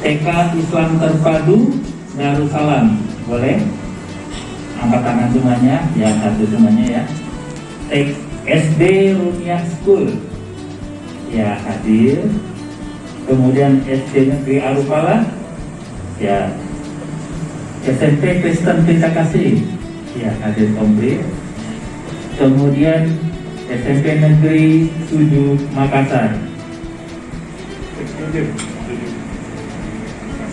TK Islam Terpadu Darussalam, boleh? Angkat tangan semuanya, ya satu semuanya ya. SD Runia School, ya hadir. Kemudian SD Negeri Arupala, ya. SMP Kristen Pelita Kasih, ya hadir komplit. Kemudian SMP Negeri 7 Makassar,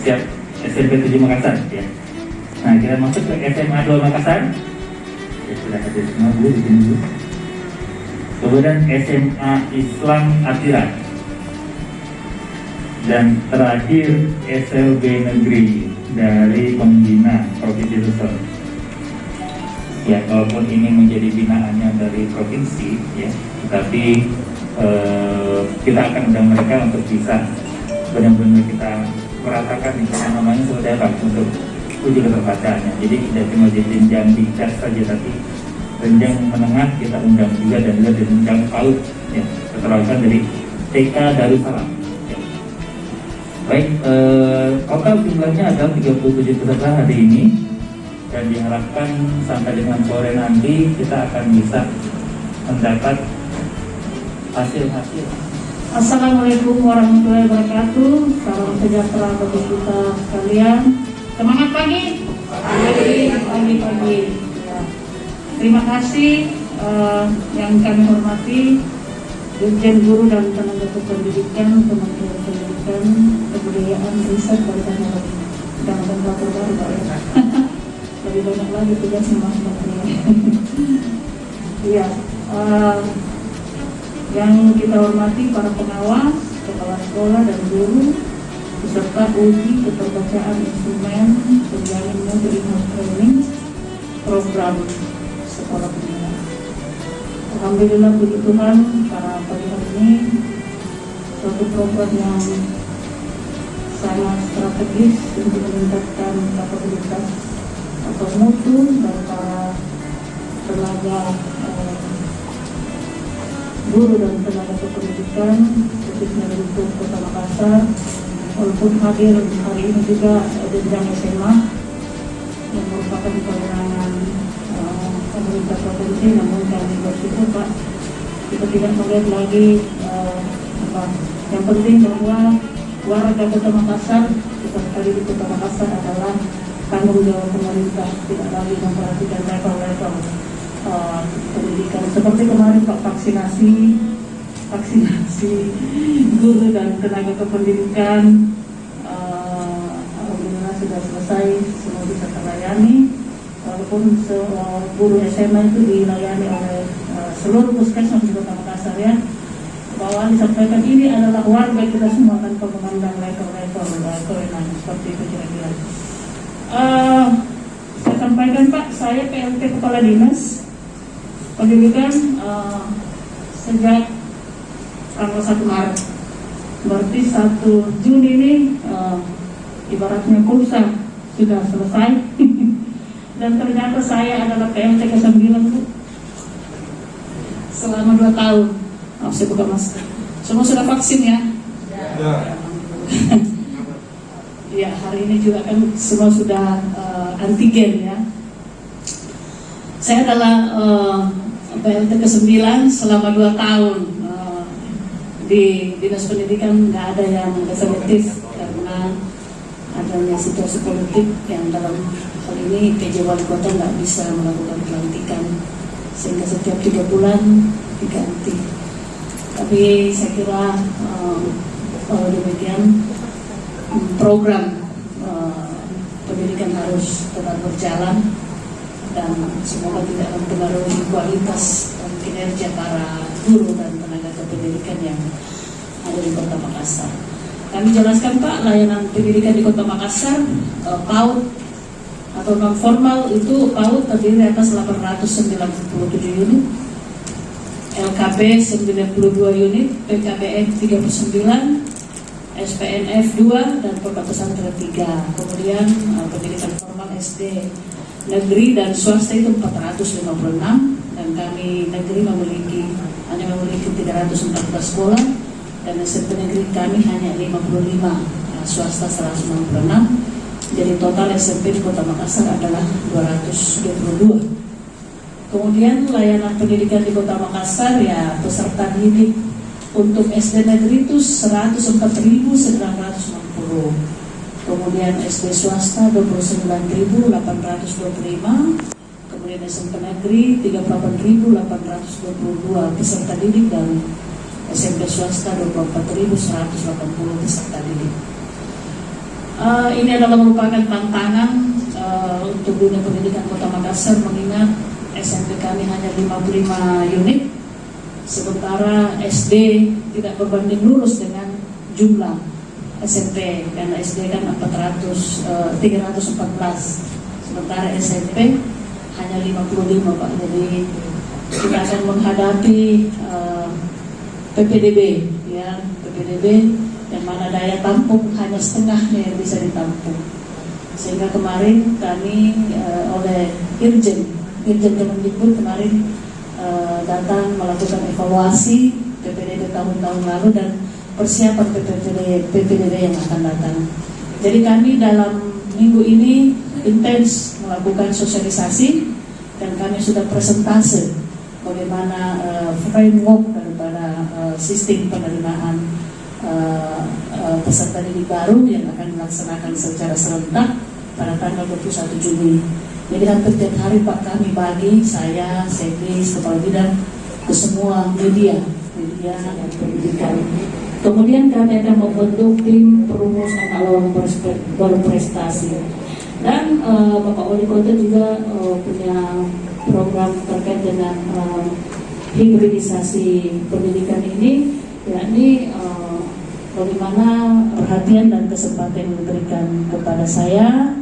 siap. SMP 7 Makassar, ya. Nah, kita masuk ke SMA 2 Makassar, ya sudah hadir semua Bu di sini Bu. Kemudian SMA Islam Atira, dan terakhir SLB Negeri dari Pembina Provinsi Sulsel. Ya, walaupun ini menjadi binaannya dari provinsi, ya, tetapi kita akan undang mereka untuk bisa benar-benar kita meratakan namanya seperti apa untuk uji keterbacaannya. Jadi tidak cuma di jenjang tingkat saja, tapi jenjang menengah kita undang juga, dan juga di jenjang PAUD, ya, keterwakilan dari TK Darussalam. Baik, total jumlahnya adalah 37 peserta hari ini, dan diharapkan sampai dengan sore nanti kita akan bisa mendapat hasil-hasil. Assalamualaikum warahmatullahi wabarakatuh. Salam sejahtera bagi kita sekalian. Semangat pagi. Pagi. Ya. Terima kasih yang kami hormati Dirjen Guru dan Tenaga Kependidikan, Kementerian Pendidikan, Kebudayaan, Riset dan Teknologi. Dan Bapak baru Pak ya. Lebih banyak lagi tugasnya Mas Menteri. Iya. Yang kita hormati para pengawas, kepala sekolah dan guru, beserta uji keterbacaan instrumen penjamin mutu in-house training program sekolah menengah. Alhamdulillah puji Tuhan, para pagi hari ini suatu program yang sangat strategis untuk meningkatkan kapabilitas atau mutu dari para tenaga guru dan tenaga kependidikan, khususnya di Kota Makassar. Walaupun hadir hari ini juga jenjang SMA yang merupakan kewenangan pemerintah provinsi, namun kami bersyukur Pak, kita tidak melihat lagi yang penting bahwa warga Kota Makassar, kita tadi di Kota Makassar adalah tanggung jawab pemerintah, tidak lagi memperhatikan level-level pendidikan. Seperti kemarin Pak, vaksinasi guru dan tenaga kependidikan, alhamdulillah sudah selesai, semua bisa terlayani. Walaupun guru SMA itu dilayani oleh seluruh puskesmas di Kota Makassar ya. Bahwa disampaikan ini adalah warga kita semua tanpa memandang level-level kewenangan, seperti itu kira-kira. Saya sampaikan Pak, saya PLT Kepala Dinas Pendidikan sejak tanggal 1 Maret, berarti 1 Juni ini ibaratnya pulsa sudah selesai. Dan ternyata saya adalah PLT ke-9 Bu, selama 2 tahun. Saya buka masker. Semua sudah vaksin ya? Ya. Ya, hari ini juga kan semua sudah antigen ya. Saya adalah PLT ke-9 selama 2 tahun. Di Dinas Pendidikan nggak ada yang definitif karena adanya situasi politik yang dalam hal ini PJ Wali Kota nggak bisa melakukan pelantikan, sehingga setiap 3 bulan diganti. Tapi saya kira kalau demikian program pendidikan harus tetap berjalan dan semoga tidak mempengaruhi kualitas dan kinerja para guru dan tenaga kependidikan yang ada di Kota Makassar. Kami jelaskan Pak, layanan pendidikan di Kota Makassar, PAUD atau non formal itu PAUD terdiri atas 897 unit, LKP 92 unit, PKBM 39, SPNF 2 dan Pondok Pesantren 3. Kemudian pendidikan formal SD negeri dan swasta itu 456, dan kami negeri hanya memiliki 314 sekolah, dan SMP negeri kami hanya 55 swasta 166. Jadi total SMP di Kota Makassar adalah 222. Kemudian layanan pendidikan di Kota Makassar, ya peserta didik untuk SD negeri itu 104.960. Kemudian SD swasta 29.825. Kemudian SMP negeri 38.822 peserta didik, dan SMP swasta 24.180 peserta didik. Ini adalah merupakan tantangan untuk dunia pendidikan Kota Makassar, mengingat SMP kami hanya 55 unit, sementara SD tidak berbanding lurus dengan jumlah SMP, karena SD kan 314, sementara SMP hanya 55, Pak. Jadi kita akan menghadapi PPDB, ya, PPDB yang mana daya tampung hanya setengahnya yang bisa ditampung. Sehingga kemarin kami oleh Irjen Kemendikbud kemarin datang melakukan evaluasi PPDB tahun-tahun lalu dan persiapan PPDB yang akan datang. Jadi kami dalam minggu ini intens melakukan sosialisasi, dan kami sudah presentase bagaimana framework daripada sistem penerimaan peserta didik baru yang akan dilaksanakan secara serentak pada tanggal 21 Juni. Jadi hampir tiap hari Pak kami bagi, saya, Sekdes, Kepala Bidang, ke semua media dan pendidikan. Kemudian kami akan membentuk tim perumus anak berprestasi. Dan Bapak Wali Kota juga punya program terkait dengan hibridisasi pendidikan ini, yakni bagaimana perhatian dan kesempatan yang diberikan kepada saya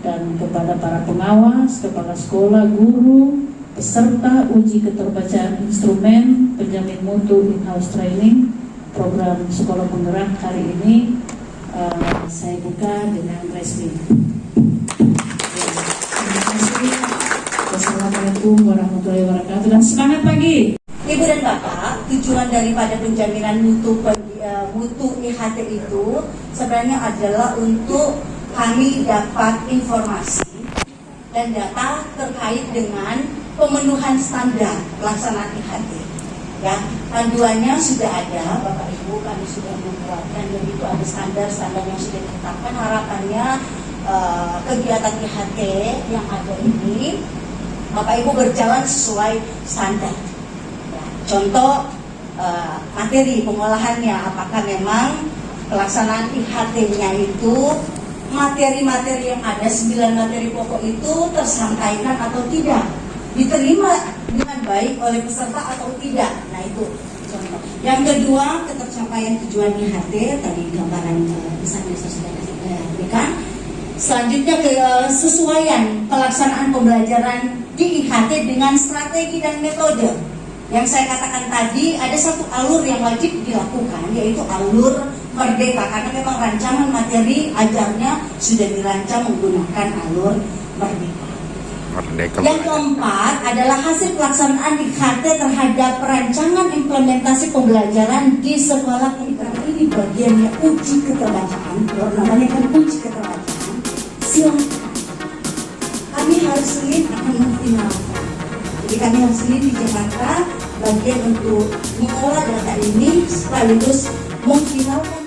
dan kepada para pengawas, kepala sekolah, guru, peserta uji keterbacaan instrumen penjamin mutu in-house training program sekolah penggerak hari ini saya buka dengan resmi. Terima kasih. Wassalamualaikum warahmatullahi wabarakatuh, dan semangat pagi. Ibu dan Bapak, tujuan daripada penjaminan mutu IHT itu sebenarnya adalah untuk kami dapat informasi dan data terkait dengan pemenuhan standar pelaksanaan IHT. Ya, panduannya sudah ada, Bapak Ibu, kami sudah membuatkan, dan itu ada standar-standar yang sudah ditetapkan. Harapannya kegiatan IHT yang ada ini, Bapak Ibu, berjalan sesuai standar. Ya, contoh materi pengolahannya, apakah memang pelaksanaan IHT-nya itu materi-materi yang ada 9 materi pokok itu tersampaikan atau tidak, diterima dengan baik oleh peserta atau tidak. Nah itu contoh. Yang kedua, ketercapaian tujuan IHT, tadi gambaran misalnya saya sudah berikan. Selanjutnya kesesuaian pelaksanaan pembelajaran di IHT dengan strategi dan metode. Yang saya katakan tadi, ada satu alur yang wajib dilakukan, yaitu alur merdeka, karena memang rancangan materi ajarnya sudah dirancang menggunakan alur merdeka. Yang keempat adalah hasil pelaksanaan IHT terhadap rancangan implementasi pembelajaran di sekolah. Ini bagiannya uji keterbacaan, namanya kan uji keterbacaan. Silakan, kami hari Senin akan memfinalkan. Jadi kami hari Senin di Jakarta bagian untuk mengolah data ini sekaligus memfinalkan